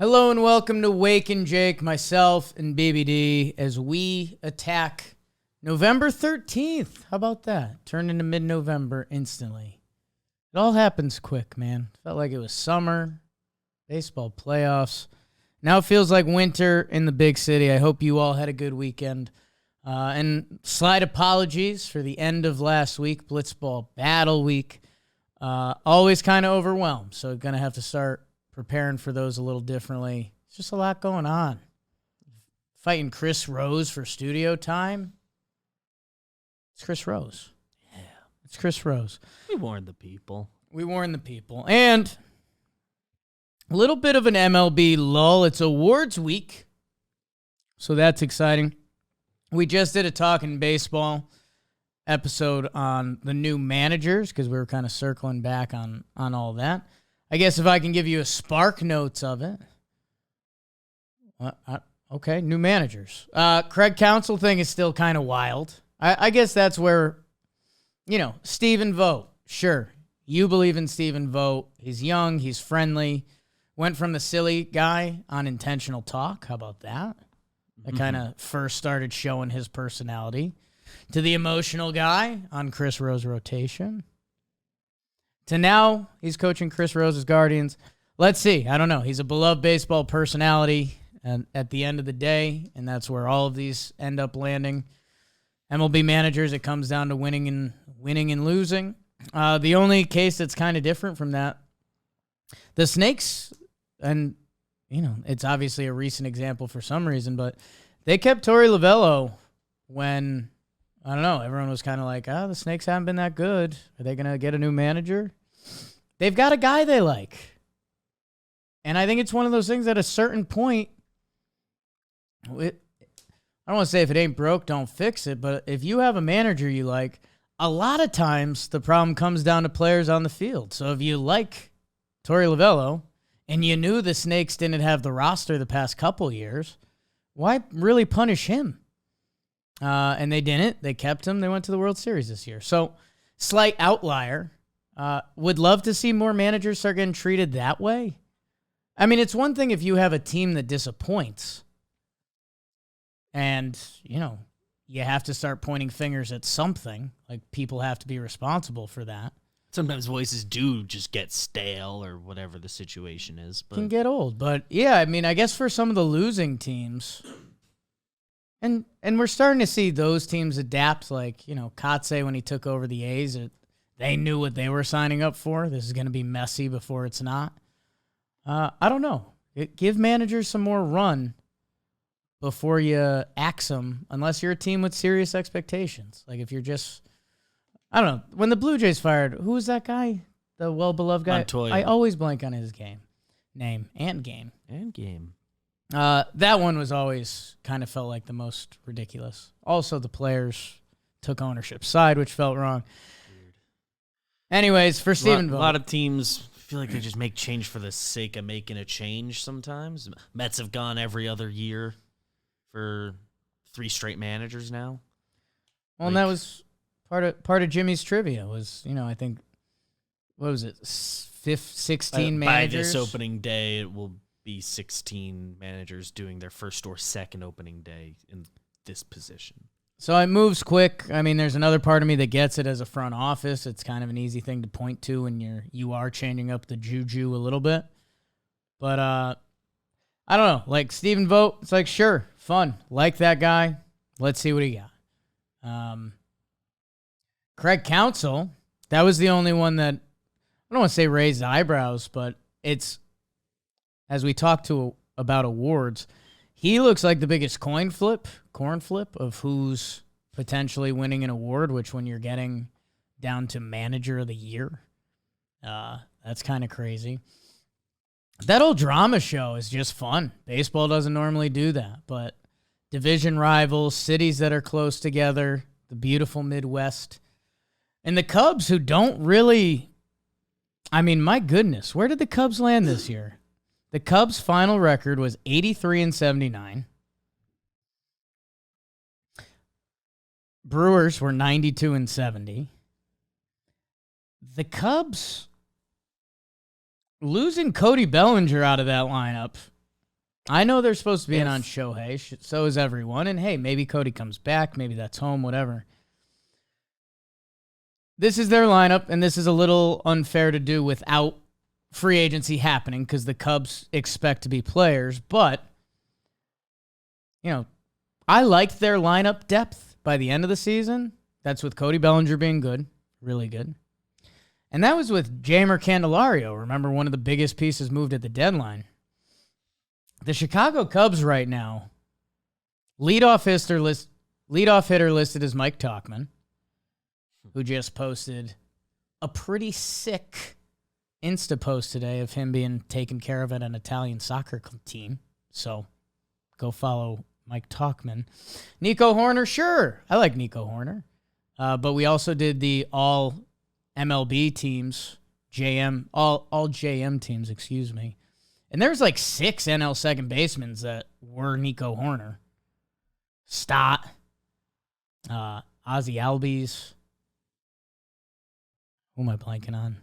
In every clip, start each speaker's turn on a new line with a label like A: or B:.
A: Hello and welcome to Wake and Jake, myself and BBD, as we attack November 13th. How about that? Turned into mid-November instantly. It all happens quick, man. Felt like it was summer, baseball playoffs. Now it feels like winter in the big city. I hope you all had a good weekend. And slight apologies for the end of last week, Blitzball Battle Week. Always kind of overwhelmed, so going to have to start preparing for those a little differently. It's just a lot going on. Fighting Chris Rose for studio time. It's Chris Rose.
B: Yeah.
A: It's Chris Rose.
B: We warned the people.
A: And a little bit of an MLB lull. It's awards week, so that's exciting. We just did a Talking Baseball episode on the new managers because we were kind of circling back on all that. I guess if I can give you a spark notes of it. Okay, new managers. Craig Counsell thing is still kind of wild. I guess that's where, Stephen Vogt. Sure, you believe in Stephen Vogt. He's young, he's friendly. Went from the silly guy on Intentional Talk. How about that? That kind of first started showing his personality. To the emotional guy on Chris Rose rotation. To now, he's coaching Chris Rose's Guardians. Let's see. I don't know. He's a beloved baseball personality and at the end of the day, and that's where all of these end up landing. MLB managers, it comes down to winning and losing. The only case that's kind of different from that, the Snakes, and, it's obviously a recent example for some reason, but they kept Torey Lovullo when, I don't know, everyone was kind of like, the Snakes haven't been that good. Are they going to get a new manager? They've got a guy they like. And I think it's one of those things at a certain point, I don't want to say if it ain't broke, don't fix it, but if you have a manager you like, a lot of times the problem comes down to players on the field. So if you like Torey Lovullo and you knew the Snakes didn't have the roster the past couple years, why really punish him? And they didn't. They kept him. They went to the World Series this year. So, slight outlier. Would love to see more managers start getting treated that way. I mean, it's one thing if you have a team that disappoints and, you have to start pointing fingers at something. Like, people have to be responsible for that.
B: Sometimes voices do just get stale or whatever the situation is. But
A: can get old. But, yeah, I mean, I guess for some of the losing teams... And we're starting to see those teams adapt, like, Kotze when he took over the A's. They knew what they were signing up for. This is going to be messy before it's not. I don't know. Give managers some more run before you axe them, unless you're a team with serious expectations. Like, if you're just, I don't know. When the Blue Jays fired, who was that guy? The well-beloved guy?
B: Montoya.
A: I always blank on his name and game. That one was always kind of felt like the most ridiculous. Also, the players took ownership side, which felt wrong.
B: Weird.
A: Anyways, for Stephen Vogt.
B: A lot of teams feel like they just make change for the sake of making a change sometimes. Mets have gone every other year for 3 straight managers now.
A: Well, and that was part of Jimmy's trivia was, I think, what was it, 16 managers?
B: By this opening day, it will be 16 managers doing their first or second opening day in this position.
A: So it moves quick. I mean, there's another part of me that gets it as a front office. It's kind of an easy thing to point to when you are changing up the juju a little bit. But I don't know. Like Stephen Vogt, it's like, sure, fun. Like that guy. Let's see what he got. Craig Counsell, that was the only one that, I don't want to say raised eyebrows, but it's, as we talk about awards, he looks like the biggest corn flip of who's potentially winning an award, which when you're getting down to manager of the year, that's kind of crazy. That old drama show is just fun. Baseball doesn't normally do that, but division rivals, cities that are close together, the beautiful Midwest, and the Cubs who don't really, I mean, my goodness, where did the Cubs land this year? The Cubs' final record was 83-79. Brewers were 92-70. The Cubs losing Cody Bellinger out of that lineup I know they're supposed to be in on Shohei. So is everyone. And, hey, maybe Cody comes back. Maybe that's home, whatever. This is their lineup, and this is a little unfair to do without free agency happening because the Cubs expect to be players. But, I liked their lineup depth by the end of the season. That's with Cody Bellinger being good, really good. And that was with Jeimer Candelario. Remember, one of the biggest pieces moved at the deadline. The Chicago Cubs right now, leadoff hitter listed as Mike Tauchman, who just posted a pretty sick Insta post today of him being taken care of at an Italian soccer team. So go follow Mike Tauchman. Nico Horner, sure. I like Nico Horner. But we also did the all MLB teams, all JM teams, excuse me. And there's like 6 NL second basemen that were Nico Horner. Stott, Ozzy Albies. Who am I blanking on?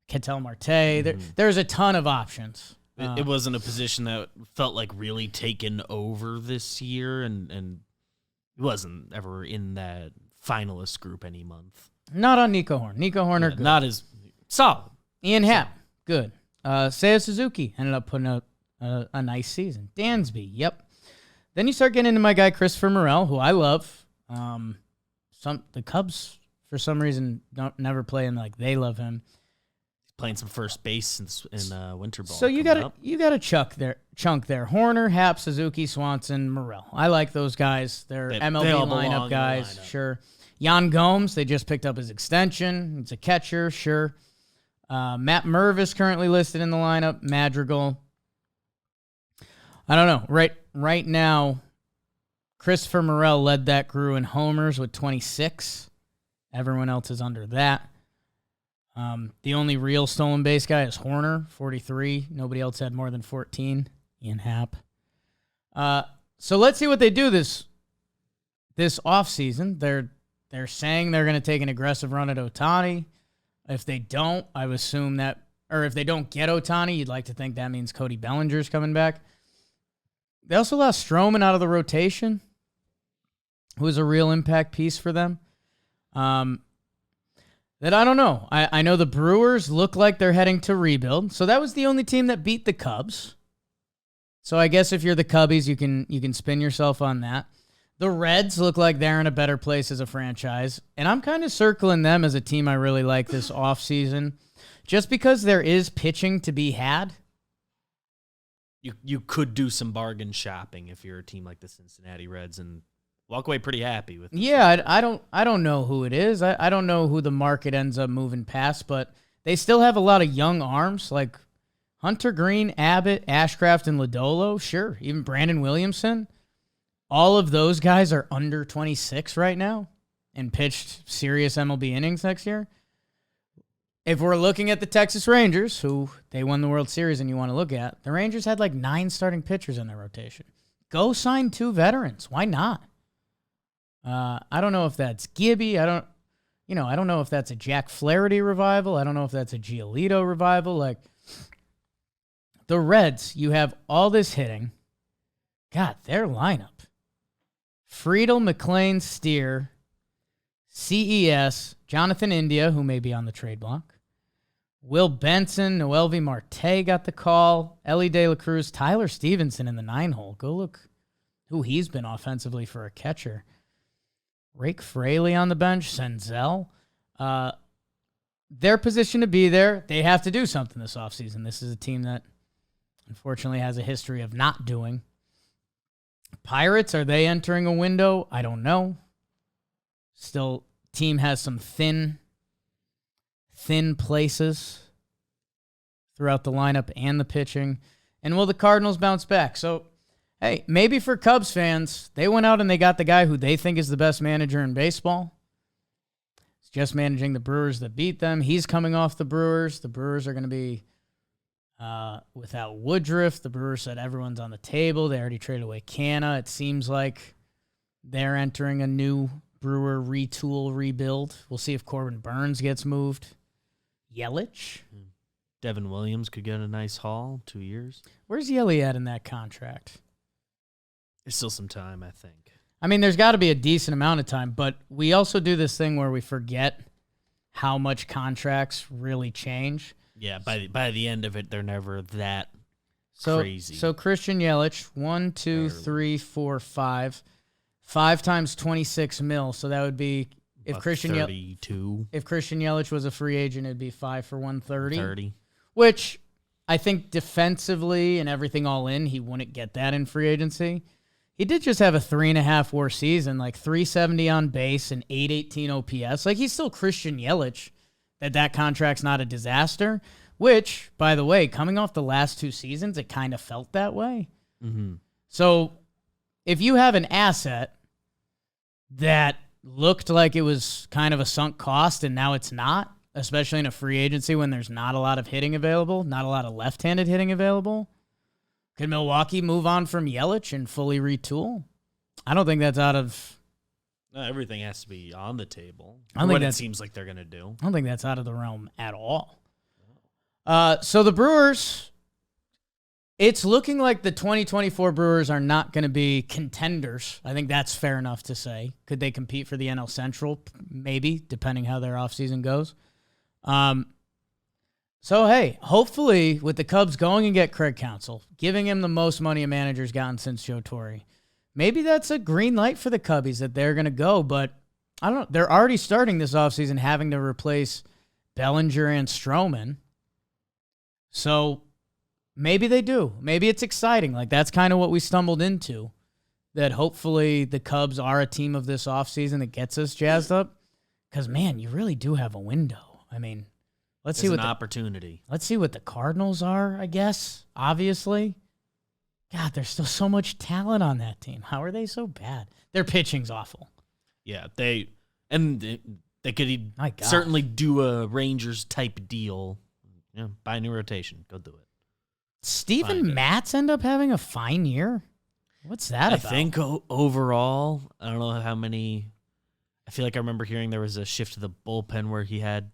A: Ketel Marte. There's a ton of options.
B: It wasn't a position that felt like really taken over this year, and it wasn't ever in that finalist group any month.
A: Not on Nico Horner. Nico Horner, good.
B: Not as solid.
A: Ian Happ, good. Seiya Suzuki ended up putting out a nice season. Dansby, yep. Then you start getting into my guy Christopher Morel, who I love. The Cubs, for some reason, never play him like they love him.
B: He's playing some first base in winter ball.
A: So you got a chunk there. Horner, Happ, Suzuki, Swanson, Morel. I like those guys. They're MLB lineup guys, sure. Yan Gomes, they just picked up his extension. It's a catcher, sure. Matt Mervis currently listed in the lineup. Madrigal. I don't know. Right now, Christopher Morel led that crew in homers with 26. Everyone else is under that. The only real stolen base guy is Horner, 43. Nobody else had more than 14. Ian Happ. So let's see what they do this offseason. They're saying they're going to take an aggressive run at Ohtani. If they don't, I would assume that, or if they don't get Ohtani, you'd like to think that means Cody Bellinger's coming back. They also lost Stroman out of the rotation, who was a real impact piece for them. That I don't know. I know the Brewers look like they're heading to rebuild. So that was the only team that beat the Cubs. So I guess if you're the Cubbies, you can spin yourself on that. The Reds look like they're in a better place as a franchise, and I'm kind of circling them as a team I really like this offseason, just because there is pitching to be had.
B: You could do some bargain shopping if you're a team like the Cincinnati Reds and walk away pretty happy with it.
A: Yeah, I don't know who it is. I don't know who the market ends up moving past, but they still have a lot of young arms like Hunter Green, Abbott, Ashcraft, and Lodolo. Sure, even Brandon Williamson. All of those guys are under 26 right now and pitched serious MLB innings next year. If we're looking at the Texas Rangers, who they won the World Series and you want to look at, the Rangers had like 9 starting pitchers in their rotation. Go sign 2 veterans. Why not? I don't know if that's Gibby. I don't know if that's a Jack Flaherty revival. I don't know if that's a Giolito revival. Like the Reds, you have all this hitting. God, their lineup. Friedel, McLean, Steer, CES, Jonathan India, who may be on the trade block, Will Benson, Noelvi Marte got the call, Ellie De La Cruz, Tyler Stevenson in the 9-hole. Go look who he's been offensively for a catcher. Rake Fraley on the bench, Senzel. Their position to be there, they have to do something this offseason. This is a team that unfortunately has a history of not doing. Pirates, are they entering a window? I don't know. Still, team has some thin places throughout the lineup and the pitching. And will the Cardinals bounce back? So, hey, maybe for Cubs fans, they went out and they got the guy who they think is the best manager in baseball. He's just managing the Brewers that beat them. He's coming off the Brewers. The Brewers are going to be without Woodruff. The Brewers said everyone's on the table. They already traded away Canna. It seems like they're entering a new Brewer rebuild. We'll see if Corbin Burns gets moved. Yelich.
B: Devin Williams could get a nice haul, 2 years.
A: Where's Yelly at in that contract?
B: There's still some time, I think.
A: I mean, there's got to be a decent amount of time, but we also do this thing where we forget how much contracts really change.
B: Yeah, by the end of it, they're never that crazy.
A: So Christian Yelich, 1, 2, 3, 4, 5. 5 times 26 mil. So that would be if Christian Yelich was a free agent, it'd be 5 for 130.
B: 30.
A: Which I think defensively and everything all in, he wouldn't get that in free agency. He did just have a 3.5 WAR season, like 370 on base and 818 OPS. Like, he's still Christian Yelich. That contract's not a disaster. Which, by the way, coming off the last 2 seasons, it kind of felt that way.
B: Mm-hmm.
A: So, if you have an asset that looked like it was kind of a sunk cost and now it's not, especially in a free agency when there's not a lot of hitting available, not a lot of left-handed hitting available, could Milwaukee move on from Yelich and fully retool? I don't think that's out of...
B: No, everything has to be on the table.
A: I don't think
B: what it seems like they're going to do.
A: I don't think that's out of the realm at all. So the Brewers, it's looking like the 2024 Brewers are not going to be contenders. I think that's fair enough to say. Could they compete for the NL Central? Maybe, depending how their offseason goes. So, hey, hopefully with the Cubs going and get Craig Counsell, giving him the most money a manager's gotten since Joe Torre, maybe that's a green light for the Cubbies that they're going to go. But I don't know. They're already starting this offseason having to replace Bellinger and Stroman. So maybe they do. Maybe it's exciting. Like, that's kind of what we stumbled into, that hopefully the Cubs are a team of this offseason that gets us jazzed up. Because, man, you really do have a window. I mean, let's see what
B: opportunity.
A: Let's see what the Cardinals are, I guess, obviously. God, there's still so much talent on that team. How are they so bad? Their pitching's awful.
B: Yeah, they could certainly do a Rangers-type deal. Yeah, buy a new rotation. Go do it.
A: Steven Matz end up having a fine year? What's that about?
B: I think overall, I don't know how many. I feel like I remember hearing there was a shift to the bullpen where he had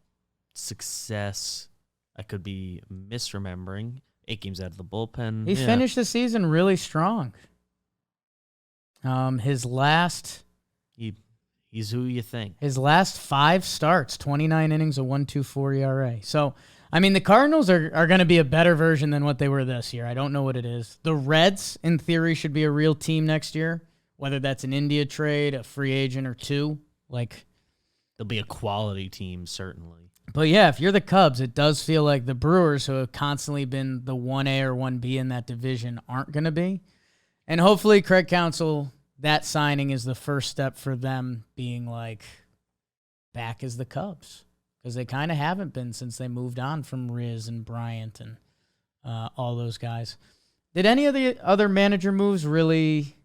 B: success. I could be misremembering. 8 games out of the bullpen.
A: He finished the season really strong. His last...
B: He's who you think.
A: His last 5 starts, 29 innings, a 1.24 ERA. So, I mean, the Cardinals are going to be a better version than what they were this year. I don't know what it is. The Reds, in theory, should be a real team next year, whether that's an India trade, a free agent, or 2. Like,
B: they'll be a quality team, certainly.
A: But yeah, if you're the Cubs, it does feel like the Brewers, who have constantly been the 1A or 1B in that division, aren't going to be. And hopefully Craig Counsell, that signing is the first step for them being like back as the Cubs. Because they kind of haven't been since they moved on from Riz and Bryant and all those guys. Did any of the other manager moves really...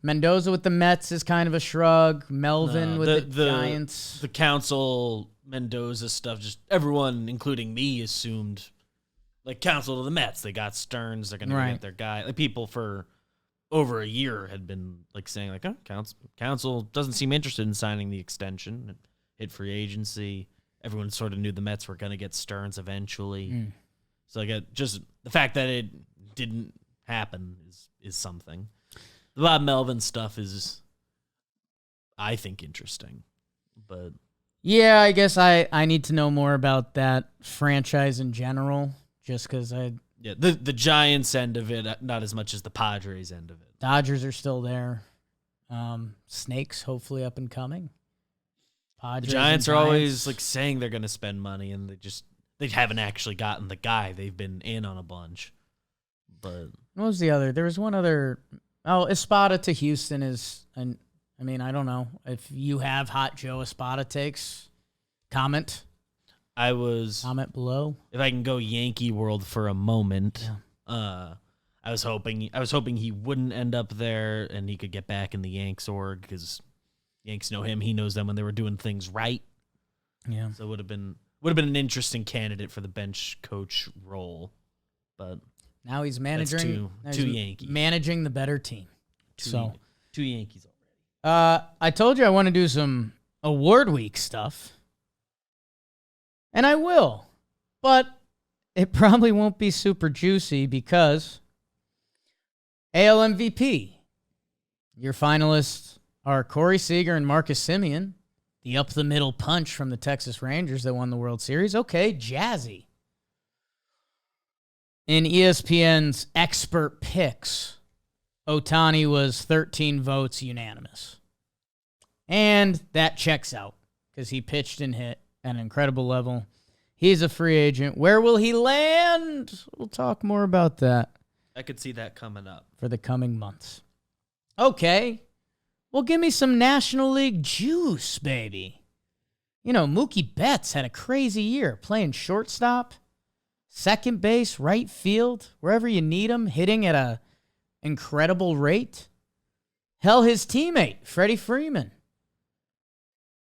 A: Mendoza with the Mets is kind of a shrug. Melvin with the Giants.
B: The Counsell, Mendoza stuff, just everyone, including me, assumed, like, Counsell to the Mets. They got Stearns. They're going to get their guy. Like, people for over a year had been, like, saying, like, oh, Counsell doesn't seem interested in signing the extension. Hit free agency. Everyone sort of knew the Mets were going to get Stearns eventually. So, like, just the fact that it didn't happen is something. The Bob Melvin stuff is, I think, interesting. But
A: yeah, I guess I need to know more about that franchise in general, just because
B: the Giants end of it, not as much as the Padres end of it.
A: Dodgers are still there. Snakes, hopefully up and coming. Padres
B: the Giants are always like saying they're going to spend money, and they haven't actually gotten the guy. They've been in on a bunch. But
A: what was the other? There was one other. Oh, Espada to Houston is, and I mean, I don't know if you have Hot Joe Espada takes. Comment below.
B: If I can go Yankee world for a moment, I was hoping he wouldn't end up there and he could get back in the Yanks org because Yanks know him. He knows them when they were doing things right.
A: Yeah.
B: So it would have been an interesting candidate for the bench coach role, but.
A: Now he's managing
B: two Yankees.
A: Managing the better team.
B: Two Yankees already.
A: I told you I want to do some award week stuff. And I will. But it probably won't be super juicy because AL MVP, your finalists are Corey Seager and Marcus Semien, the up-the-middle punch from the Texas Rangers that won the World Series. Okay, jazzy. In ESPN's expert picks, Ohtani was 13 votes unanimous. And that checks out because he pitched and hit at an incredible level. He's a free agent. Where will he land? We'll talk more about that.
B: I could see that coming up.
A: For the coming months. Okay. Well, give me some National League juice, baby. You know, Mookie Betts had a crazy year playing shortstop, second base, right field, wherever you need him, hitting at a incredible rate. Hell, his teammate, Freddie Freeman,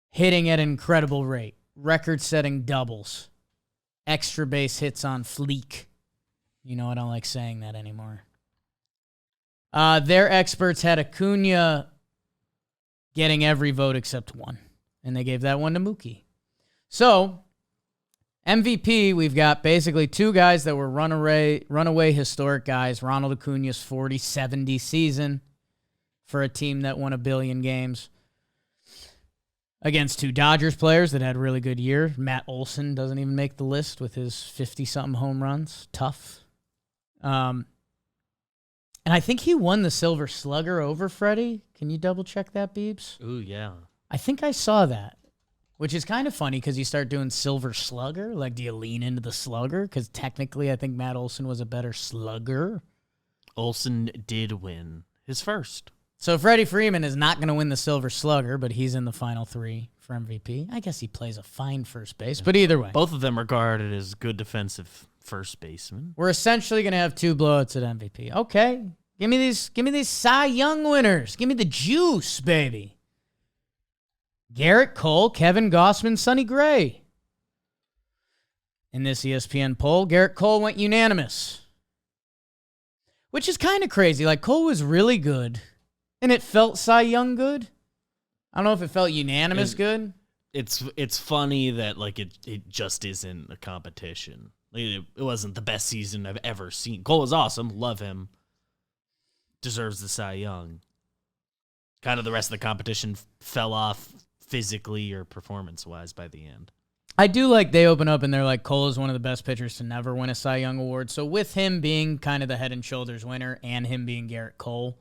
A: hitting at an incredible rate, record-setting doubles, extra base hits on fleek. You know, I don't like saying that anymore. Their experts had Acuna getting every vote except one, and they gave that one to Mookie. So, MVP, we've got basically two guys that were runaway historic guys. Ronald Acuna's 40-70 season for a team that won 1 billion games. Against two Dodgers players that had a really good year. Matt Olson doesn't even make the list with his 50-something home runs. Tough. And I think he won the Silver Slugger over Freddie. Can you double-check that, Beebs?
B: Ooh, yeah.
A: I think I saw that, which is kind of funny because you start doing Silver Slugger. Like, do you lean into the slugger? Because technically I think Matt Olson was a better slugger.
B: Olson did win his first.
A: So Freddie Freeman is not going to win the Silver Slugger, but he's in the final three for MVP. I guess he plays a fine first base, but either way.
B: Both of them regarded as good defensive first basemen.
A: We're essentially going to have two blowouts at MVP. Okay. Give me these Cy Young winners. Give me the juice, baby. Garrett Cole, Kevin Gausman, Sonny Gray. In this ESPN poll, Garrett Cole went unanimous. Which is kind of crazy. Like, Cole was really good, and it felt Cy Young good. I don't know if it felt unanimous good.
B: It's funny that, like, it just isn't a competition. Like, it wasn't the best season I've ever seen. Cole was awesome. Love him. Deserves the Cy Young. Kind of the rest of the competition fell off physically or performance-wise by the end.
A: I do like they open up and they're like, Cole is one of the best pitchers to never win a Cy Young Award. So with him being kind of the head and shoulders winner and him being Garrett Cole,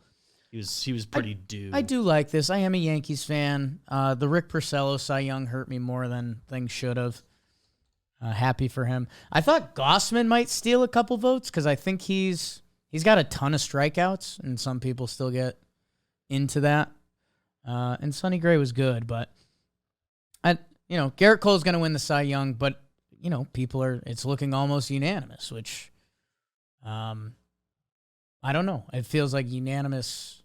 B: he was pretty due.
A: I do like this. I am a Yankees fan. The Rick Porcello Cy Young hurt me more than things should have. Happy for him. I thought Gausman might steal a couple votes because I think he's got a ton of strikeouts, and some people still get into that. And Sonny Gray was good, but Garrett Cole's going to win the Cy Young, but it's looking almost unanimous, which I don't know. It feels like unanimous.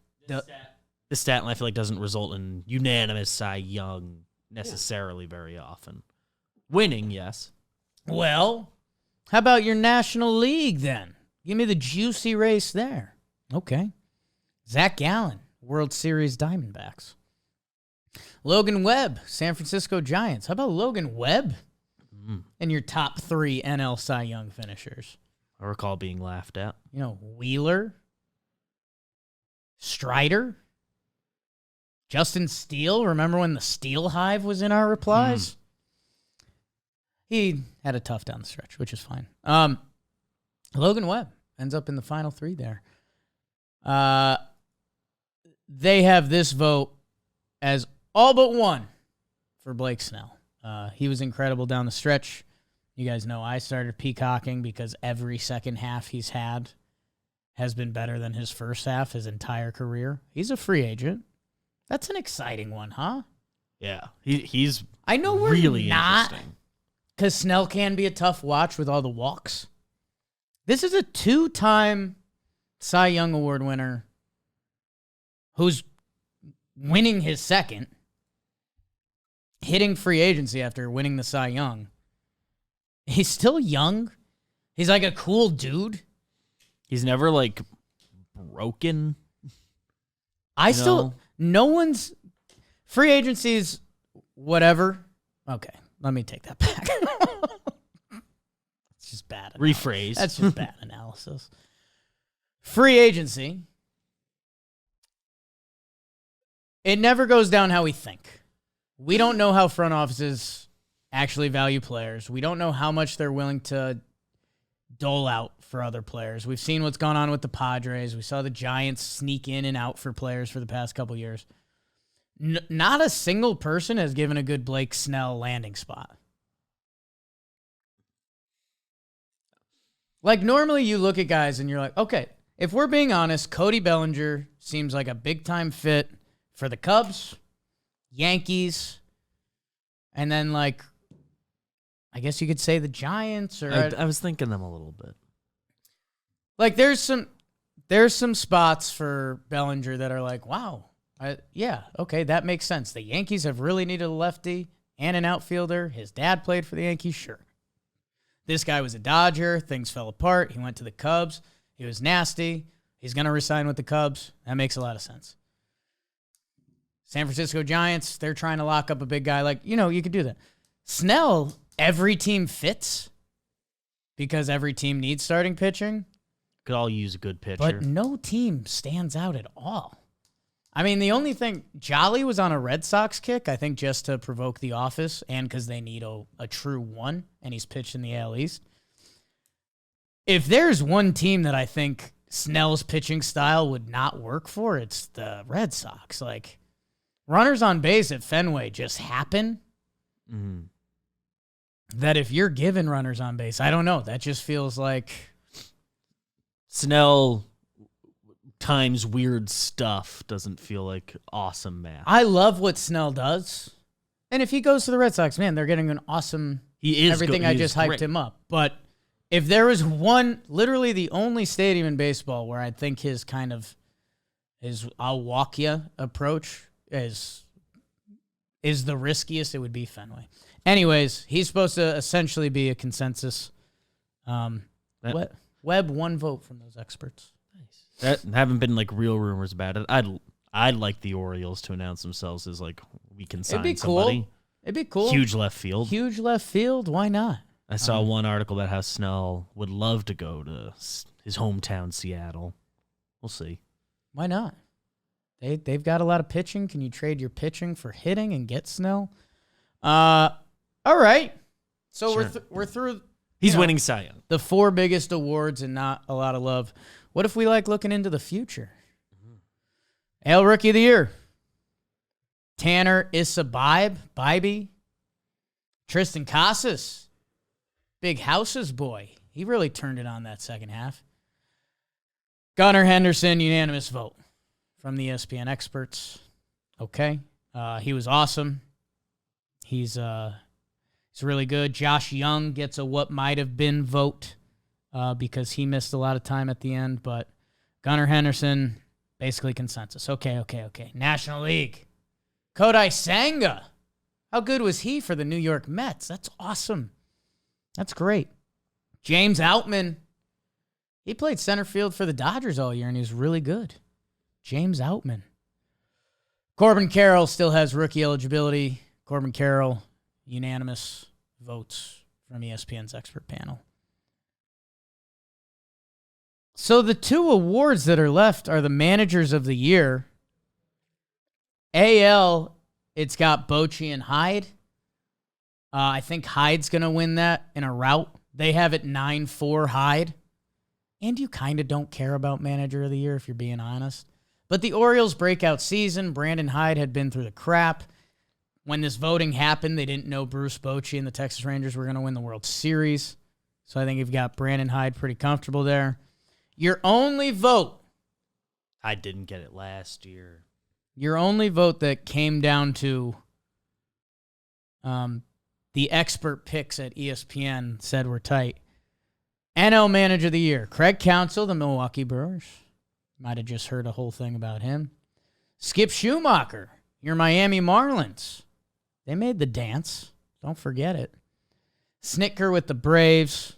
B: This stat line I feel like doesn't result in unanimous Cy Young necessarily very often. Winning, yes.
A: Well, how about your National League then? Give me the juicy race there. Okay. Zach Gallen, World Series Diamondbacks. Logan Webb, San Francisco Giants. How about Logan Webb in your top 3 NL Cy Young finishers?
B: I recall being laughed at.
A: Wheeler, Strider, Justin Steele. Remember when the Steele Hive was in our replies? He had a tough down the stretch, which is fine. Logan Webb ends up in the final 3 there. They have this vote as all but one for Blake Snell. He was incredible down the stretch. You guys know I started peacocking because every second half he's had has been better than his first half his entire career. He's a free agent. That's an exciting one, huh?
B: Yeah, he's
A: I know we're
B: really
A: not,
B: interesting.
A: because Snell can be a tough watch with all the walks. This is a 2-time Cy Young Award winner who's winning his second, hitting free agency after winning the Cy Young. He's still young. He's like a cool dude.
B: He's never, like, broken.
A: No one's, free agency's whatever. Okay, let me take that back. It's just bad.
B: Rephrase.
A: That's just bad analysis. Free agency. It never goes down how we think. We don't know how front offices actually value players. We don't know how much they're willing to dole out for other players. We've seen what's gone on with the Padres. We saw the Giants sneak in and out for players for the past couple years. Not a single person has given a good Blake Snell landing spot. Like, normally you look at guys and you're like, okay, if we're being honest, Cody Bellinger seems like a big-time fit for the Cubs, Yankees, and then, like, I guess you could say the Giants. Or
B: I was thinking them a little bit.
A: Like, there's some spots for Bellinger that are like, wow, yeah, okay, that makes sense. The Yankees have really needed a lefty and an outfielder. His dad played for the Yankees, sure. This guy was a Dodger. Things fell apart. He went to the Cubs. He was nasty. He's going to resign with the Cubs. That makes a lot of sense. San Francisco Giants, they're trying to lock up a big guy. Like, you could do that. Snell, every team fits because every team needs starting pitching.
B: Could all use a good pitcher.
A: But no team stands out at all. I mean, the only thing, Jolly was on a Red Sox kick, I think just to provoke the office and because they need a true one, and he's pitched in the AL East. If there's one team that I think Snell's pitching style would not work for, it's the Red Sox. Like, runners on base at Fenway just happen.
B: Mm-hmm.
A: That if you're given runners on base, I don't know. That just feels like
B: Snell times weird stuff doesn't feel like awesome math.
A: I love what Snell does. And if he goes to the Red Sox, man, they're getting an awesome everything I just hyped him up. But if there was one, literally the only stadium in baseball where I think his kind of his I'll walk ya approach is the riskiest, it would be Fenway. Anyways, he's supposed to essentially be a consensus. Webb, one vote from those experts.
B: That haven't been like real rumors about it. I'd like the Orioles to announce themselves as like we can sign somebody.
A: Cool. It'd be cool.
B: Huge left field.
A: Huge left field. Why not?
B: I saw one article about how Snell would love to go to his hometown, Seattle. We'll see.
A: Why not? They've got a lot of pitching. Can you trade your pitching for hitting and get Snell? All right. So
B: sure.
A: we're through.
B: He's winning Cy Young.
A: The 4 biggest awards and not a lot of love. What if we like looking into the future? AL Rookie of the Year. Tanner Bibee. Tristan Casas. Big Houses boy. He really turned it on that second half. Gunnar Henderson, unanimous vote from the ESPN experts. Okay. He was awesome. He's really good. Josh Young gets a what might have been vote because he missed a lot of time at the end. But Gunnar Henderson, basically consensus. Okay. National League. Kodai Senga. How good was he for the New York Mets? That's awesome. That's great. James Outman. He played center field for the Dodgers all year, and he was really good. James Outman. Corbin Carroll still has rookie eligibility. Corbin Carroll, unanimous votes from ESPN's expert panel. So the 2 awards that are left are the Managers of the Year. AL, it's got Bochy and Hyde. I think Hyde's going to win that in a rout. They have it 9-4 Hyde. And you kind of don't care about Manager of the Year if you're being honest. But the Orioles' breakout season, Brandon Hyde had been through the crap. When this voting happened, they didn't know Bruce Bochy and the Texas Rangers were going to win the World Series. So I think you've got Brandon Hyde pretty comfortable there. Your only vote.
B: I didn't get it last year.
A: Your only vote that came down to the expert picks at ESPN said we're tight. NL Manager of the Year. Craig Counsell, the Milwaukee Brewers. Might have just heard a whole thing about him. Skip Schumacher, your Miami Marlins. They made the dance. Don't forget it. Snitker with the Braves.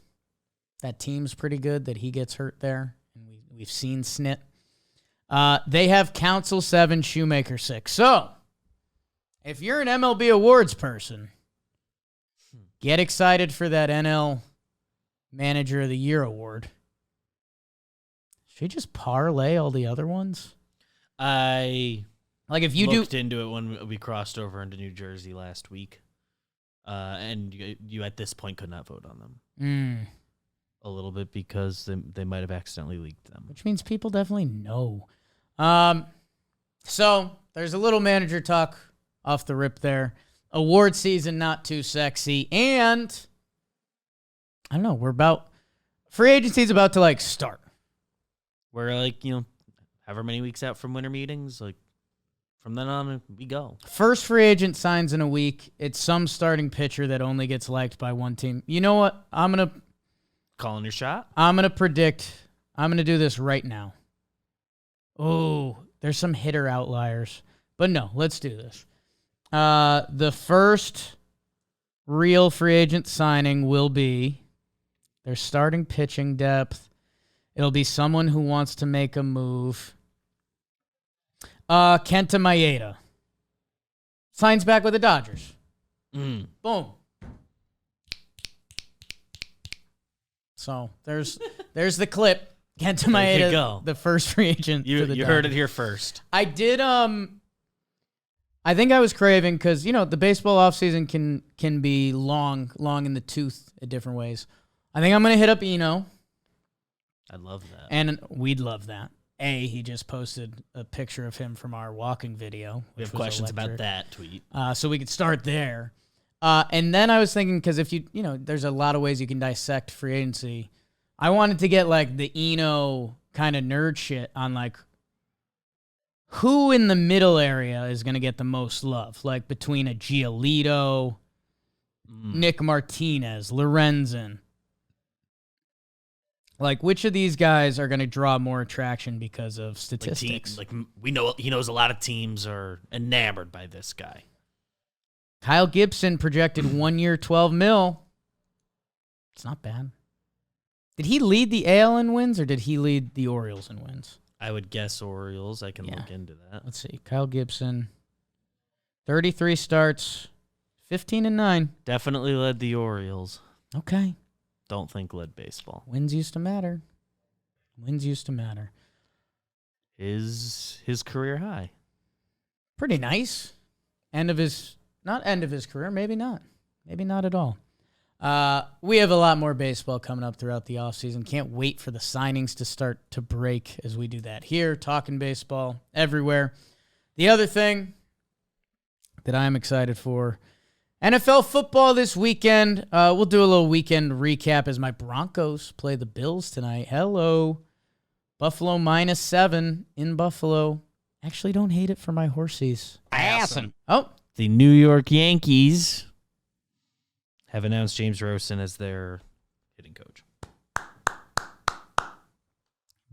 A: That team's pretty good that he gets hurt there. And we've seen Snit. They have Counsell 7, Shoemaker 6. So, if you're an MLB Awards person, get excited for that NL Manager of the Year award. Should we just parlay all the other ones?
B: I
A: if you
B: looked into it when we crossed over into New Jersey last week, and you at this point could not vote on them. A little bit because they might have accidentally leaked them.
A: Which means people definitely know. So there's a little manager talk off the rip there. Award season, not too sexy. And I don't know, free agency's about to start.
B: We're however many weeks out from winter meetings, from then on we go.
A: First free agent signs in a week. It's some starting pitcher that only gets liked by one team. You know what?
B: Calling your shot?
A: I'm going to predict. I'm going to do this right now. Oh, there's some hitter outliers. But no, let's do this. The first real free agent signing will be their starting pitching depth. It'll be someone who wants to make a move. Kenta Maeda signs back with the Dodgers. Boom. So there's the clip. Kenta Maeda, the first free agent.
B: You heard it here first.
A: I did. I think I was craving because the baseball offseason can be long in the tooth in different ways. I think I'm gonna hit up Eno.
B: I'd love that,
A: and we'd love that. He just posted a picture of him from our walking video.
B: We have questions about that tweet,
A: so we could start there. And then I was thinking, because if there's a lot of ways you can dissect free agency. I wanted to get the Eno kind of nerd shit on who in the middle area is going to get the most love, between a Giolito, Nick Martinez, Lorenzen. Which of these guys are going to draw more attraction because of statistics?
B: We know he knows a lot of teams are enamored by this guy.
A: Kyle Gibson projected 1 year, $12 million. It's not bad. Did he lead the AL in wins, or did he lead the Orioles in wins?
B: I would guess Orioles. I can look into that.
A: Let's see. Kyle Gibson, 33 starts, 15-9.
B: Definitely led the Orioles.
A: Okay.
B: Don't think led baseball.
A: Wins used to matter.
B: His career high.
A: Pretty nice. Not end of his career, maybe not. Maybe not at all. We have a lot more baseball coming up throughout the offseason. Can't wait for the signings to start to break as we do that here, talking baseball everywhere. The other thing that I'm excited for, NFL football this weekend. We'll do a little weekend recap as my Broncos play the Bills tonight. Hello. Buffalo -7 in Buffalo. Actually, don't hate it for my horsies.
B: Awesome.
A: Oh.
B: The New York Yankees have announced James Rosen as their hitting coach.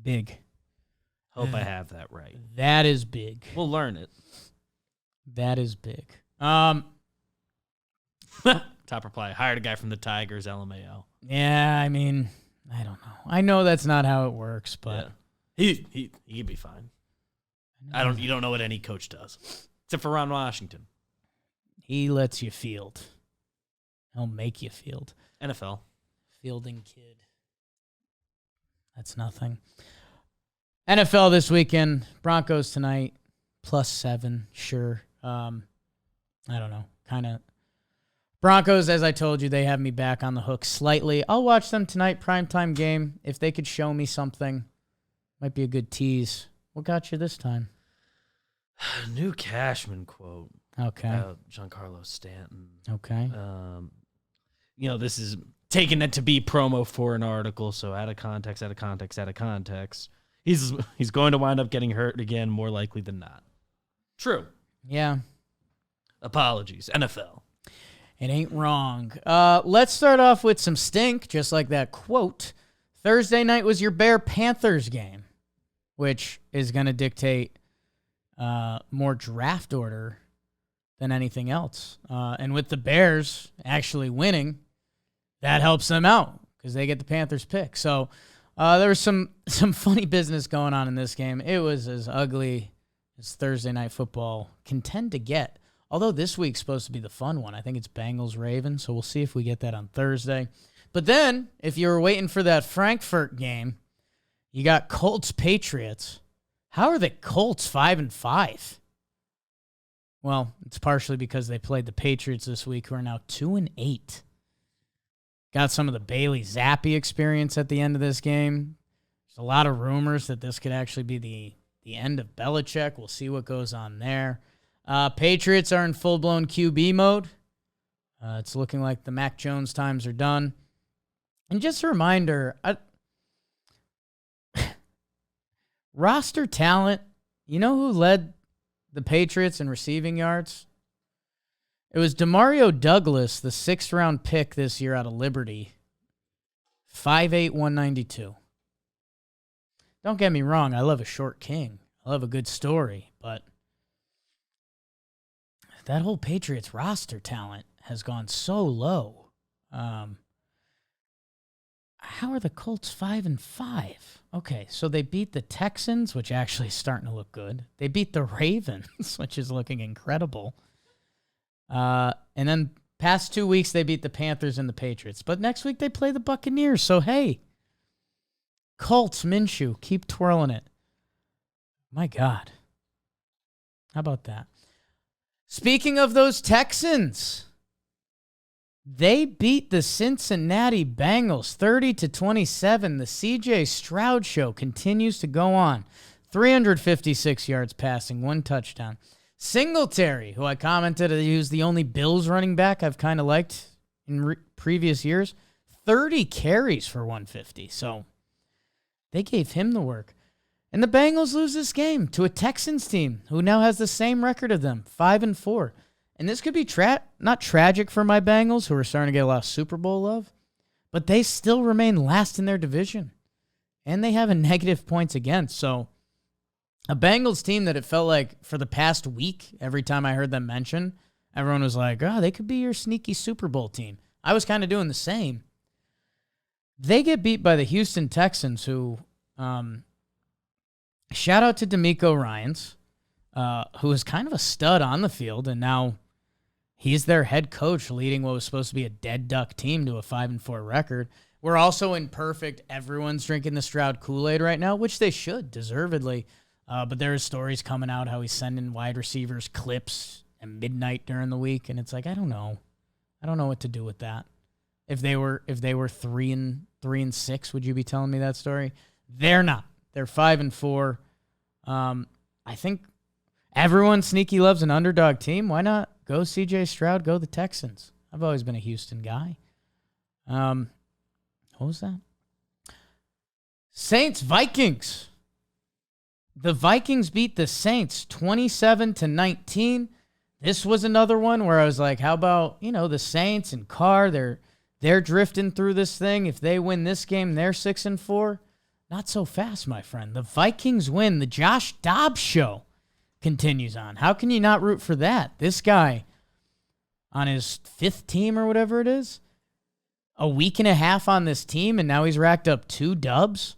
A: Big.
B: Hope I have that right.
A: That is big.
B: We'll learn it.
A: That is big.
B: Top reply. Hired a guy from the Tigers, LMAO.
A: Yeah, I mean, I don't know. I know that's not how it works, but
B: he could be fine. You don't know what any coach does. Except for Ron Washington.
A: He lets you field. He'll make you field.
B: NFL.
A: Fielding kid. That's nothing. NFL this weekend. Broncos tonight. +7. Sure. I don't know. Kind of. Broncos, as I told you, they have me back on the hook slightly. I'll watch them tonight. Primetime game. If they could show me something, might be a good tease. What got you this time?
B: New Cashman quote.
A: Okay.
B: About Giancarlo Stanton.
A: Okay.
B: This is taking it to be promo for an article, so out of context. He's going to wind up getting hurt again, more likely than not. True.
A: Yeah.
B: Apologies, NFL.
A: It ain't wrong. Let's start off with some stink, just like that quote. Thursday night was your Bear-Panthers game, which is going to dictate more draft order than anything else. And with the Bears actually winning, that helps them out because they get the Panthers pick. So there was some funny business going on in this game. It was as ugly as Thursday night football can tend to get. Although this week's supposed to be the fun one. I think it's Bengals-Ravens, so we'll see if we get that on Thursday. But then, if you were waiting for that Frankfurt game, you got Colts Patriots. How are the Colts 5-5? Well, it's partially because they played the Patriots this week, who are now 2-8. Got some of the Bailey Zappi experience at the end of this game. There's a lot of rumors that this could actually be the end of Belichick. We'll see what goes on there. Patriots are in full-blown QB mode. It's looking like the Mac Jones times are done. And just a reminder, roster talent, you know who led the Patriots in receiving yards? It was Demario Douglas, the 6th-round pick this year out of Liberty. 5'8", 192. Don't get me wrong, I love a short king. I love a good story, but that whole Patriots roster talent has gone so low. How are the Colts 5-5? Okay, so they beat the Texans, which actually is starting to look good. They beat the Ravens, which is looking incredible. And then past 2 weeks, they beat the Panthers and the Patriots. But next week, they play the Buccaneers. So, hey, Colts, Minshew, keep twirling it. My God. How about that? Speaking of those Texans, they beat the Cincinnati Bengals 30-27. The CJ Stroud show continues to go on. 356 yards passing, 1 touchdown. Singletary, who I commented he was the only Bills running back I've kind of liked in previous years, 30 carries for 150. So they gave him the work. And the Bengals lose this game to a Texans team who now has the same record of them, 5-4. And this could be not tragic for my Bengals, who are starting to get a lot of Super Bowl love, but they still remain last in their division. And they have a negative points against. So a Bengals team that it felt like for the past week, every time I heard them mention, everyone was like, oh, they could be your sneaky Super Bowl team. I was kind of doing the same. They get beat by the Houston Texans, who, shout out to D'Amico Ryans, who is kind of a stud on the field, and now he's their head coach, leading what was supposed to be a dead duck team to a 5-4 record. We're also in perfect, everyone's drinking the Stroud Kool-Aid right now, which they should, deservedly. But there are stories coming out how he's sending wide receivers clips at midnight during the week, and it's like, I don't know what to do with that. If they were 3-6, would you be telling me that story? They're not. They're 5-4. I think everyone sneaky loves an underdog team. Why not go CJ Stroud, go the Texans? I've always been a Houston guy. What was that? Saints, Vikings. The Vikings beat the Saints 27-19. This was another one where I was like, how about, the Saints and Carr, they're drifting through this thing. If they win this game, they're 6-4. Not so fast, my friend. The Vikings win. The Josh Dobbs show continues on. How can you not root for that? This guy on his 5th team or whatever it is, a week and a half on this team, and now he's racked up 2 dubs.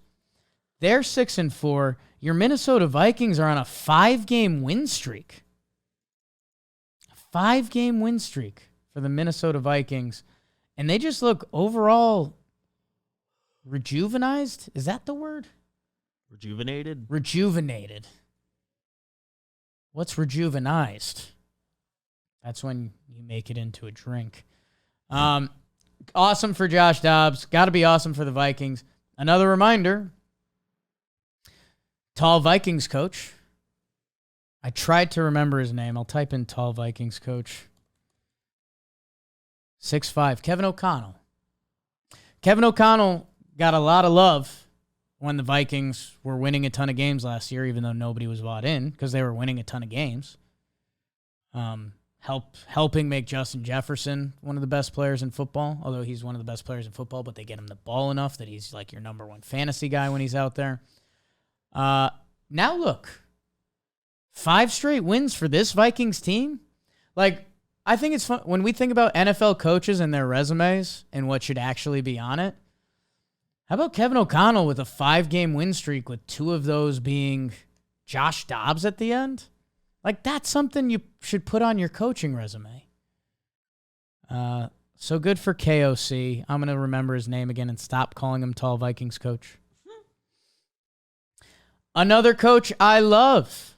A: They're 6-4. Your Minnesota Vikings are on a 5-game win streak. A 5-game win streak for the Minnesota Vikings. And they just look overall rejuvenized. Is that the word?
B: Rejuvenated?
A: Rejuvenated. What's rejuvenized? That's when you make it into a drink. Awesome for Josh Dobbs. Got to be awesome for the Vikings. Another reminder, tall Vikings coach. I tried to remember his name. I'll type in tall Vikings coach. 6'5", Kevin O'Connell. Kevin O'Connell got a lot of love when the Vikings were winning a ton of games last year, even though nobody was bought in because they were winning a ton of games. Helping make Justin Jefferson one of the best players in football, although he's one of the best players in football, but they get him the ball enough that he's like your number 1 fantasy guy when he's out there. Now look, 5 straight wins for this Vikings team. Like, I think it's fun when we think about NFL coaches and their resumes and what should actually be on it. How about Kevin O'Connell with a 5-game win streak with 2 of those being Josh Dobbs at the end? Like, that's something you should put on your coaching resume. So good for KOC. I'm going to remember his name again and stop calling him Tall Vikings coach. Another coach I love.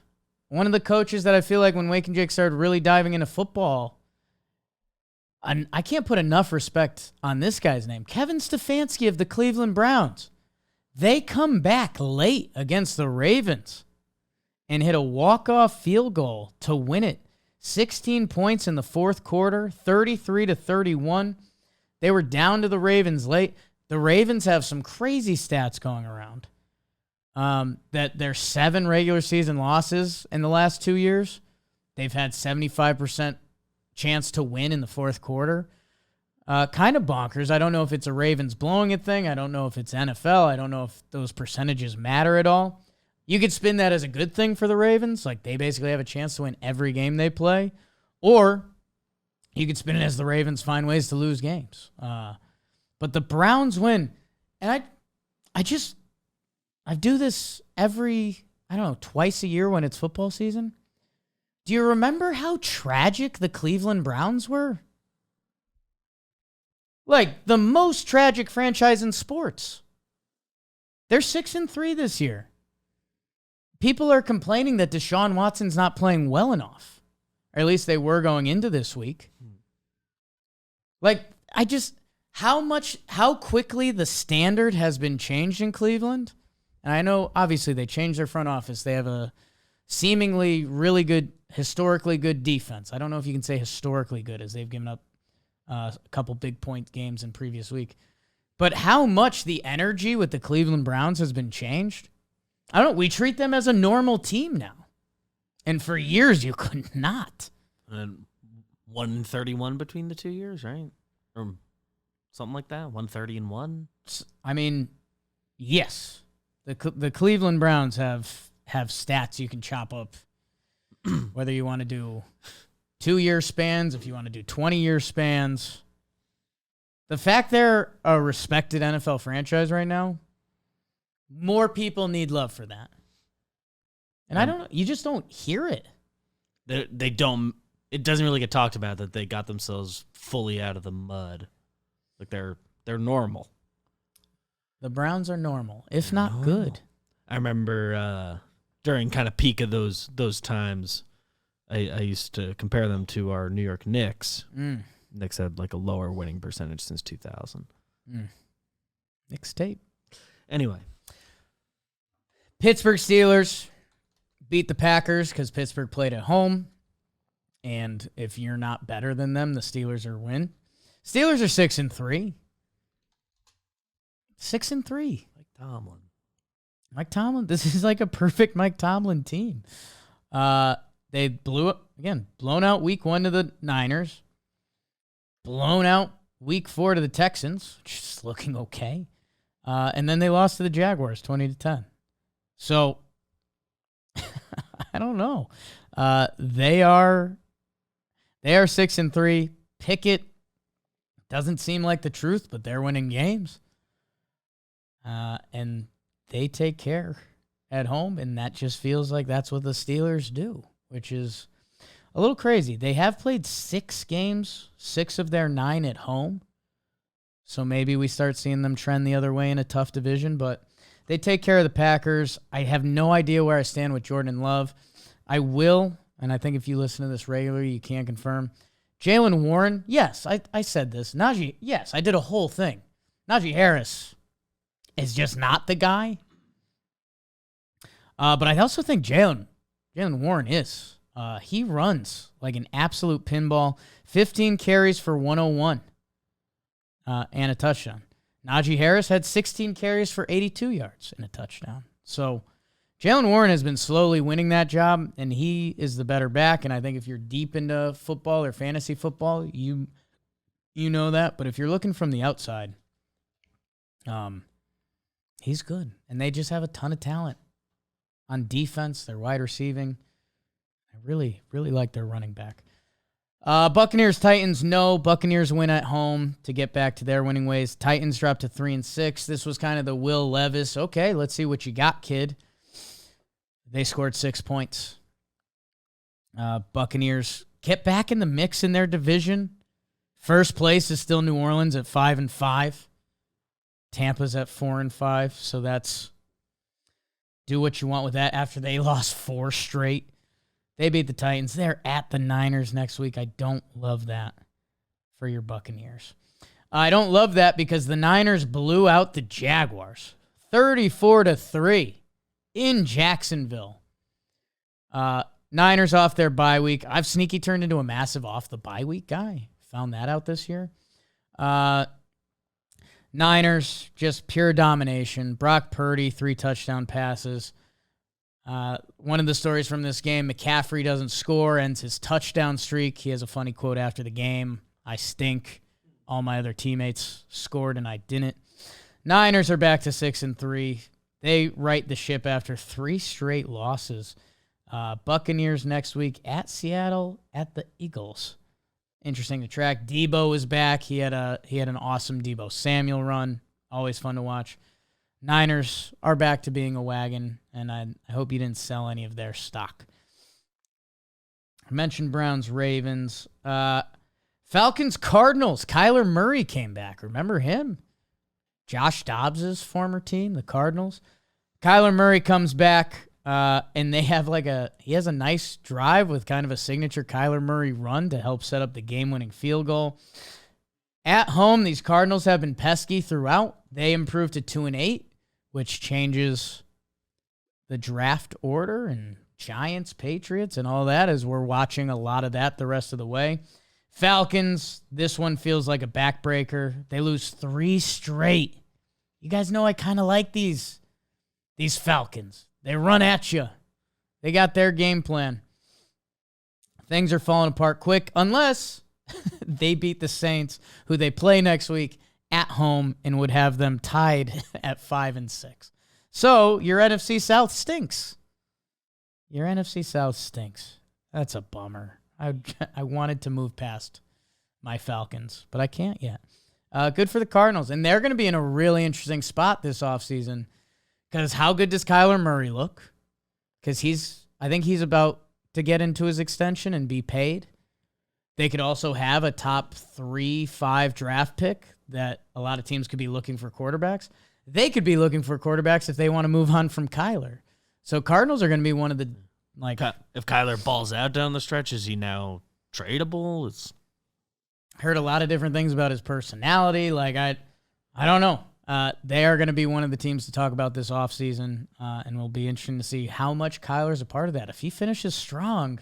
A: One of the coaches that I feel like when Wake and Jake started really diving into football, and I can't put enough respect on this guy's name, Kevin Stefanski of the Cleveland Browns. They come back late against the Ravens and hit a walk-off field goal to win it. 16 points in the fourth quarter, 33-31. They were down to the Ravens late. The Ravens have some crazy stats going around. That their 7 regular season losses in the last 2 years, they've had 75% chance to win in the fourth quarter. Kind of bonkers. I don't know if it's a Ravens blowing it thing. I don't know if it's NFL. I don't know if those percentages matter at all. You could spin that as a good thing for the Ravens, like they basically have a chance to win every game they play, or you could spin it as the Ravens find ways to lose games. But the Browns win, and I do this twice a year when it's football season. Do you remember how tragic the Cleveland Browns were? Like, the most tragic franchise in sports. They're 6-3 this year. People are complaining that Deshaun Watson's not playing well enough. Or at least they were going into this week. Like, how quickly the standard has been changed in Cleveland. And I know, obviously, they changed their front office. They have a seemingly really good, historically good defense. I don't know if you can say historically good, as they've given up a couple big point games in previous week. But how much the energy with the Cleveland Browns has been changed. I don't know. We treat them as a normal team now. And for years, you could not.
B: And 131 between the 2 years, right? Or something like that? 130-1?
A: I mean, yes. The Cleveland Browns have stats you can chop up, whether you want to do 2-year spans, if you want to do 20-year spans. The fact they're a respected NFL franchise right now, more people need love for that. And I don't know, you just don't hear it.
B: They don't. It doesn't really get talked about that they got themselves fully out of the mud. Like they're normal.
A: The Browns are normal, if not good.
B: I remember during kind of peak of those times, I used to compare them to our New York Knicks. Knicks had like a lower winning percentage since 2000.
A: Knicks tape.
B: Anyway.
A: Pittsburgh Steelers beat the Packers because Pittsburgh played at home. And if you're not better than them, the Steelers are win. Steelers are 6-3. 6-3. Mike Tomlin. This is like a perfect Mike Tomlin team. They blown out week 1 to the Niners. Blown out week 4 to the Texans, which is looking okay. And then they lost to the Jaguars 20-10. So, I don't know. They are 6-3. Pickett doesn't seem like the truth, but they're winning games. And they take care at home, and that just feels like that's what the Steelers do, which is a little crazy. They have played 6 games, 6 of their 9 at home. So maybe we start seeing them trend the other way in a tough division, but they take care of the Packers. I have no idea where I stand with Jordan Love. I will, and I think if you listen to this regularly, you can confirm. Jaylen Warren, yes, I said this. Najee, yes, I did a whole thing. Najee Harris is just not the guy. But I also think Jaylen Warren is. He runs like an absolute pinball. 15 carries for 101 and a touchdown. Najee Harris had 16 carries for 82 yards and a touchdown. So Jaylen Warren has been slowly winning that job, and he is the better back. And I think if you're deep into football or fantasy football, you know that. But if you're looking from the outside, he's good. And they just have a ton of talent on defense. They're wide receiving. I really, really like their running back. Buccaneers, Titans, no. Buccaneers win at home to get back to their winning ways. Titans dropped to 3-6. This was kind of the Will Levis. Okay, let's see what you got, kid. They scored 6 points. Buccaneers get back in the mix in their division. First place is still New Orleans at 5-5. Tampa's at 4-5. So that's do what you want with that after they lost 4 straight. They beat the Titans. They're at the Niners next week. I don't love that for your Buccaneers. I don't love that because the Niners blew out the Jaguars 34-3 in Jacksonville. Niners off their bye week. I've sneaky turned into a massive off the bye week guy. Found that out this year. Niners, just pure domination. Brock Purdy, 3 touchdown passes. One of the stories from this game, McCaffrey doesn't score, ends his touchdown streak. He has a funny quote after the game. I stink. All my other teammates scored and I didn't. Niners are back to 6-3. They right the ship after 3 straight losses. Buccaneers next week at Seattle, at the Eagles. Interesting to track. Debo is back. He had an awesome Debo Samuel run. Always fun to watch. Niners are back to being a wagon, and I hope you didn't sell any of their stock. I mentioned Browns, Ravens. Falcons, Cardinals. Kyler Murray came back. Remember him? Josh Dobbs' former team, the Cardinals. Kyler Murray comes back, and they have he has a nice drive with kind of a signature Kyler Murray run to help set up the game-winning field goal. At home, these Cardinals have been pesky throughout. They improved to 2-8, which changes the draft order and Giants, Patriots, and all that as we're watching a lot of that the rest of the way. Falcons, this one feels like a backbreaker. They lose 3 straight. You guys know I kind of like these Falcons. They run at you. They got their game plan. Things are falling apart quick unless they beat the Saints, who they play next week at home and would have them tied at 5-6. So your NFC South stinks. Your NFC South stinks. That's a bummer. I wanted to move past my Falcons, but I can't yet. Good for the Cardinals. And they're going to be in a really interesting spot this offseason because how good does Kyler Murray look? Because I think he's about to get into his extension and be paid. They could also have a top 3-5 draft pick that a lot of teams could be looking for quarterbacks. They could be looking for quarterbacks if they want to move on from Kyler. So Cardinals are going to be one of the
B: if Kyler balls out down the stretch, is he now tradable?
A: Heard a lot of different things about his personality. I don't know. They are going to be one of the teams to talk about this offseason, and will be interesting to see how much Kyler's a part of that. If he finishes strong,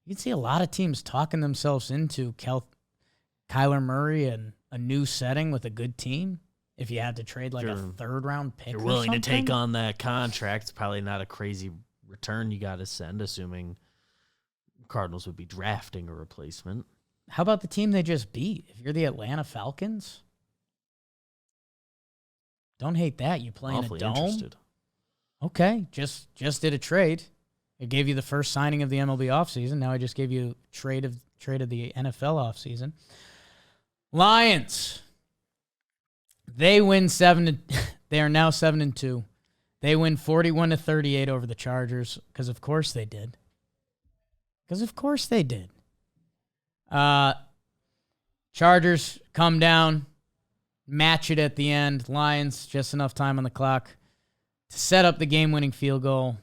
A: you can see a lot of teams talking themselves into Kyler Murray and a new setting with a good team. If you had to trade a 3rd-round pick,
B: you're willing to take on that contract. It's probably not a crazy return you got to send, assuming Cardinals would be drafting a replacement.
A: How about the team they just beat? If you're the Atlanta Falcons, don't hate that. You play in a dome. Interested. Okay, just did a trade. I gave you the first signing of the MLB offseason. Now I just gave you trade of the NFL offseason. Lions. They win 7. They are now 7-2. They win 41-38 over the Chargers because of course they did. Chargers come down, match it at the end. Lions just enough time on the clock to set up the game-winning field goal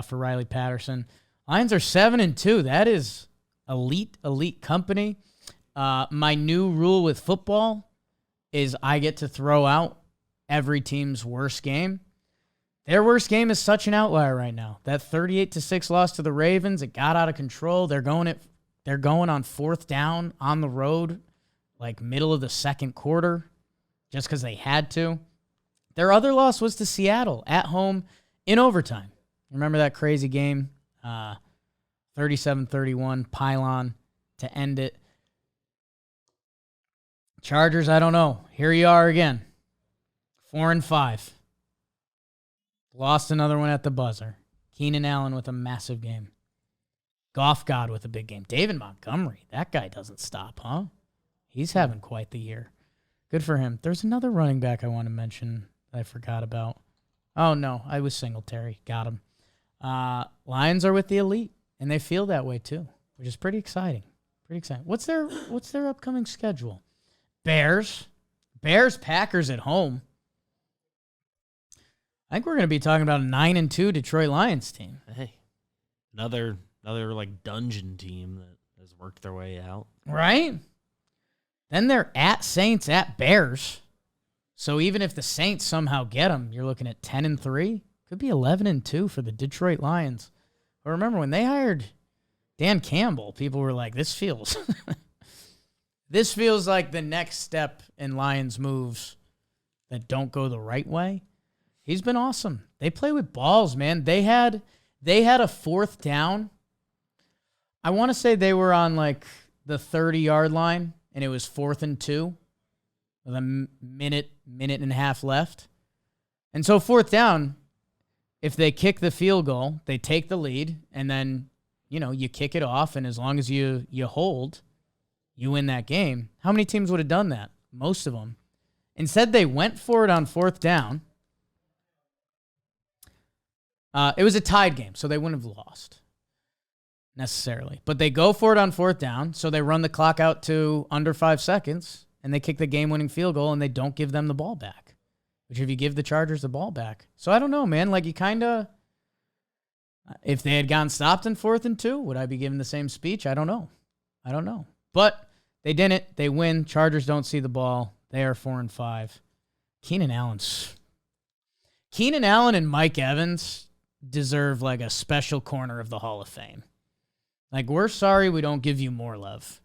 A: for Riley Patterson. Lions are 7-2. That is elite company. My new rule with football is I get to throw out every team's worst game. Their worst game is such an outlier right now. That 38-6 loss to the Ravens, it got out of control. They're going on 4th down on the road, middle of the second quarter, just because they had to. Their other loss was to Seattle at home in overtime. Remember that crazy game? 37-31, pylon to end it. Chargers, I don't know. Here you are again. 4-5. Lost another one at the buzzer. Keenan Allen with a massive game. Goff God with a big game. David Montgomery, that guy doesn't stop, huh? He's having quite the year. Good for him. There's another running back I want to mention that I forgot about. Oh, no, I was Singletary. Got him. Lions are with the elite, and they feel that way too, which is pretty exciting. Pretty excited. What's their upcoming schedule? Bears, Packers at home. I think we're going to be talking about a 9-2 Detroit Lions team.
B: Hey, another like dungeon team that has worked their way out.
A: Right? Then they're at Saints, at Bears. So even if the Saints somehow get them, you're looking at 10-3. Could be 11-2 for the Detroit Lions. But remember, when they hired Dan Campbell, people were like, this feels like the next step in Lions moves that don't go the right way. He's been awesome. They play with balls, man. They had a fourth down. I want to say they were on like the 30-yard line, and it was 4th and 2 with a minute and a half left. And so fourth down, if they kick the field goal, they take the lead, and then, you kick it off, and as long as you hold, you win that game. How many teams would have done that? Most of them. Instead, they went for it on fourth down. It was a tied game, so they wouldn't have lost necessarily. But they go for it on fourth down, so they run the clock out to under 5 seconds, and they kick the game-winning field goal, and they don't give them the ball back, which if you give the Chargers the ball back. So I don't know, man. Like, you kind of, if they had gotten stopped in 4th and 2, would I be giving the same speech? I don't know. But they didn't. They win. Chargers don't see the ball. They are 4-5. Keenan Allen and Mike Evans deserve like a special corner of the Hall of Fame. Like, we're sorry we don't give you more love.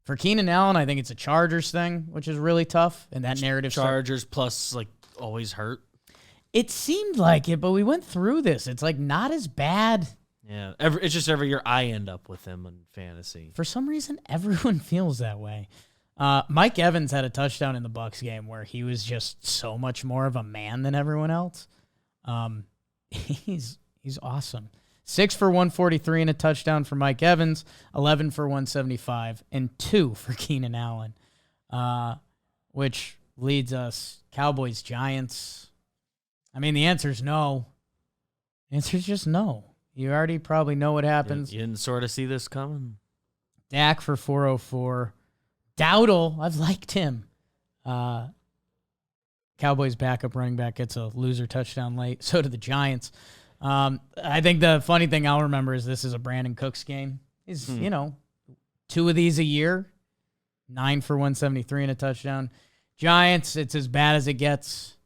A: For Keenan Allen, I think it's a Chargers thing, which is really tough. And that narrative.
B: Chargers plus like always hurt.
A: It seemed like it, but we went through this. It's like not as bad.
B: Yeah. It's just every year I end up with him in fantasy.
A: For some reason, everyone feels that way. Mike Evans had a touchdown in the Bucs game where he was just so much more of a man than everyone else. He's awesome. 6 for 143 and a touchdown for Mike Evans, 11 for 175, and 2 for Keenan Allen, which leads us Cowboys, Giants. I mean, the answer is no. The answer is just no. You already probably know what happens.
B: You didn't sort of see this coming.
A: Dak for 404. Dowdle, I've liked him. Cowboys backup running back gets a loser touchdown late. So do the Giants. I think the funny thing I'll remember is this is a Brandon Cooks game. He's, 2 of these a year. 9 for 173 and a touchdown. Giants, it's as bad as it gets.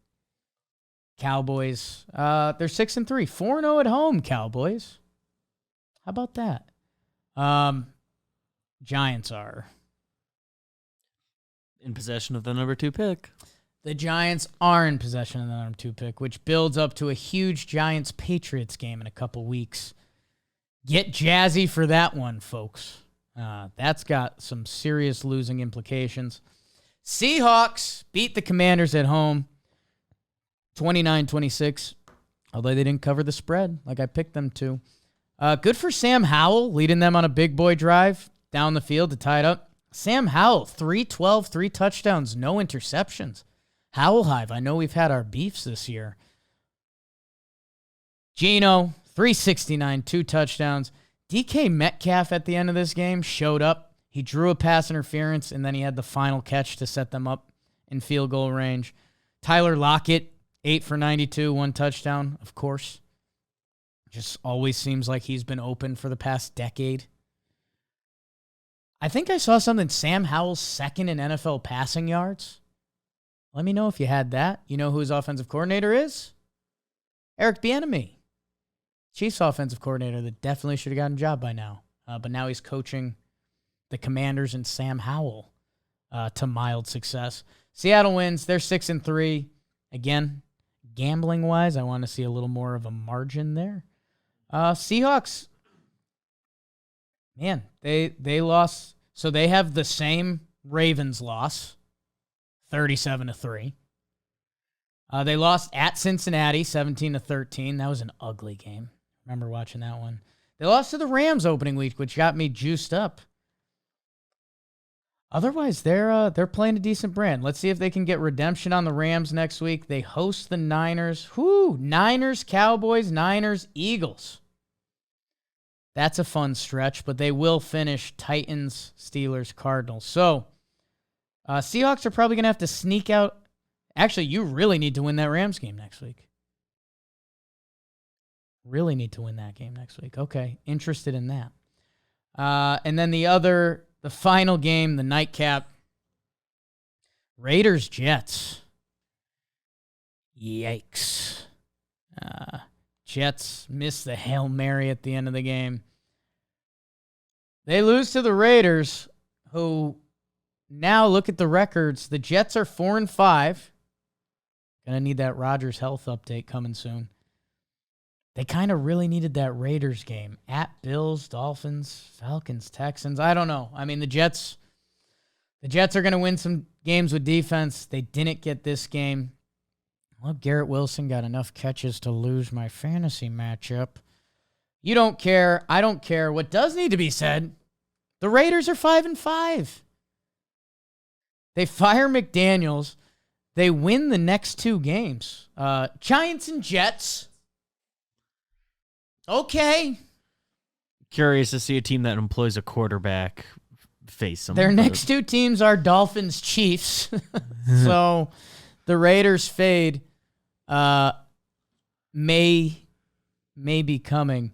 A: Cowboys, they're 6-3. 4-0 at home, Cowboys. How about that? Giants are
B: in possession of the number 2 pick.
A: The Giants are in possession of the number 2 pick, which builds up to a huge Giants-Patriots game in a couple weeks. Get jazzy for that one, folks. That's got some serious losing implications. Seahawks beat the Commanders at home, 29-26, although they didn't cover the spread like I picked them to. Good for Sam Howell, leading them on a big boy drive down the field to tie it up. Sam Howell, 312, 3 touchdowns, no interceptions. Howell Hive, I know we've had our beefs this year. Geno, 369, 2 touchdowns. DK Metcalf at the end of this game showed up. He drew a pass interference, and then he had the final catch to set them up in field goal range. Tyler Lockett, 8 for 92, 1 touchdown, of course. Just always seems like he's been open for the past decade. I think I saw something, Sam Howell's second in NFL passing yards. Let me know if you had that. You know who his offensive coordinator is? Eric Bieniemy. Chiefs offensive coordinator that definitely should have gotten a job by now. But now he's coaching the Commanders and Sam Howell to mild success. Seattle wins. They're 6-3. Again, gambling-wise, I want to see a little more of a margin there. Seahawks, man, they lost. So they have the same Ravens loss, 37-3. They lost at Cincinnati, 17-13. That was an ugly game. Remember watching that one. They lost to the Rams opening week, which got me juiced up. Otherwise, they're playing a decent brand. Let's see if they can get redemption on the Rams next week. They host the Niners. Niners, Cowboys, Niners, Eagles. That's a fun stretch, but they will finish Titans, Steelers, Cardinals. So, Seahawks are probably going to have to sneak out. Actually, you really need to win that Rams game next week. Really need to win that game next week. Okay, interested in that. And then the final game, the nightcap, Raiders-Jets. Yikes. Jets miss the Hail Mary at the end of the game. They lose to the Raiders, who now look at the records. The Jets are 4-5. Gonna need that Rodgers health update coming soon. They kind of really needed that Raiders game. At Bills, Dolphins, Falcons, Texans. I don't know. I mean, the Jets are going to win some games with defense. They didn't get this game. Well, Garrett Wilson got enough catches to lose my fantasy matchup. You don't care. I don't care. What does need to be said, the Raiders are 5-5. They fire McDaniels. They win the next two games. Giants and Jets. Okay.
B: Curious to see a team that employs a quarterback face them.
A: Their next two teams are Dolphins, Chiefs. So the Raiders fade may be coming.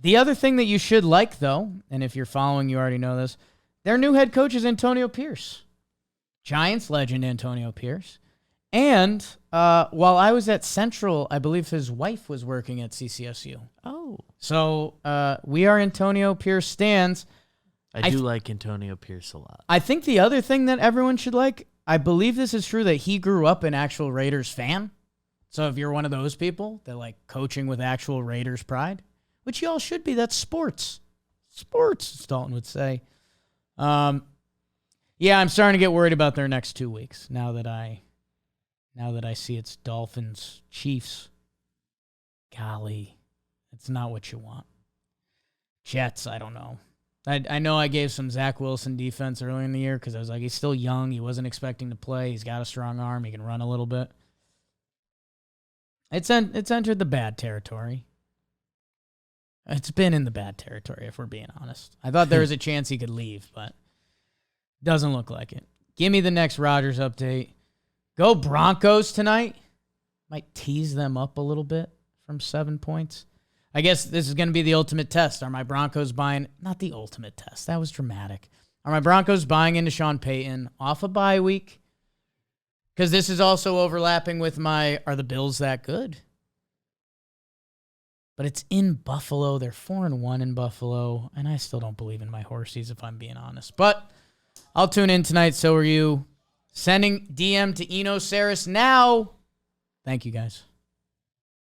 A: The other thing that you should like, though, and if you're following, you already know this, their new head coach is Antonio Pierce. Giants legend Antonio Pierce. And while I was at Central, I believe his wife was working at CCSU.
B: Oh.
A: So we are Antonio Pierce stans.
B: I do like Antonio Pierce a lot.
A: I think the other thing that everyone should like, I believe this is true, that he grew up an actual Raiders fan. So if you're one of those people that like coaching with actual Raiders pride, which you all should be, that's sports. Sports, as Dalton would say. Yeah, I'm starting to get worried about their next 2 weeks now that I see it's Dolphins, Chiefs. Golly, it's not what you want. Jets, I don't know. I know I gave some Zach Wilson defense early in the year because I was like, he's still young. He wasn't expecting to play. He's got a strong arm. He can run a little bit. It's entered the bad territory. It's been in the bad territory, if we're being honest. I thought there was a chance he could leave, but doesn't look like it. Give me the next Rodgers update. Go Broncos tonight. Might tease them up a little bit from 7 points. I guess this is going to be the ultimate test. Are my Broncos buying? Not the ultimate test. That was dramatic. Are my Broncos buying into Sean Payton off a bye week? Because this is also overlapping with my, are the Bills that good? But it's in Buffalo. They're 4-1 in Buffalo. And I still don't believe in my horsies, if I'm being honest. But I'll tune in tonight. So are you. Sending DM to Eno Saris now. Thank you, guys.